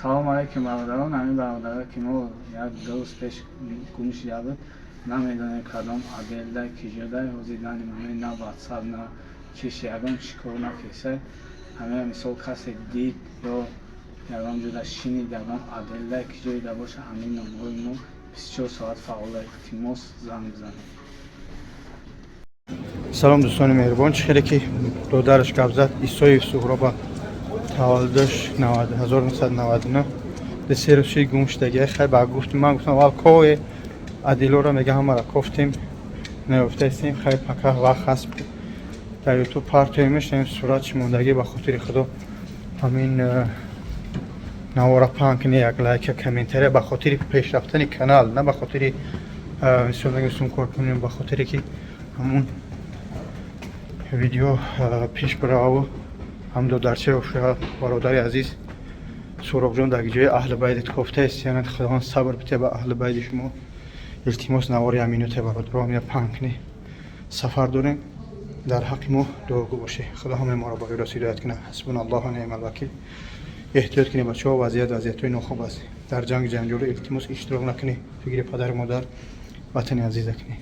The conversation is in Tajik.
салом алейкум бародарон. Ҳамин бародара ки мо як рӯз пеш гум шуда буд, намедонем кадом Аделда киҷода ҳозир данем на WhatsApp на чиш ягон шикор накиса. ҳамин мисол касе дид ё ягон ҷода шинид ягон Аделда киҷода боша, ҳамин номҳои мо 24 соат фаъола. илтимос занг бизанед. салом дӯстони меҳрубон, чӣ хеле ки додараш гап зад Исоев Суҳроба таваллудаш 1999 десер ши гум шудагӣ хай ба гуфтим, ман гуфтам вал кове Аделора мега ҳамара кофтем неофтастем, хай пака вақт ҳаст дар ютуб партои мешнем суратш мондагӣ ба хотири худо ҳамин навора панк не як лайка комментария ба хотири пешрафтани канал, на ба хотири мисол нагистум кор кунем, ба хотире ки ҳамун видео пеш бираву ҳам додарчаи шояд бародари азиз Суробҷон дар ҷои аҳли байдит кофтаест, яъне худованд сабр бите ба аҳли байди шумо. илтимос навори аминуте бародарон я панкни сафар дорем, дар ҳаққи мо дуогӯ боше. худо ҳамаи моро ба раст ҳидоят кунад. ҳасбуналлоҳу ва ниъмал вакил. эҳтиёт кунед бачаҳо, вазъиятҳои нохуб аст. дар ҷанг ҷанҷолӣ илтимос иштирок накунед. фикри падару модар, ватани азиза кунед.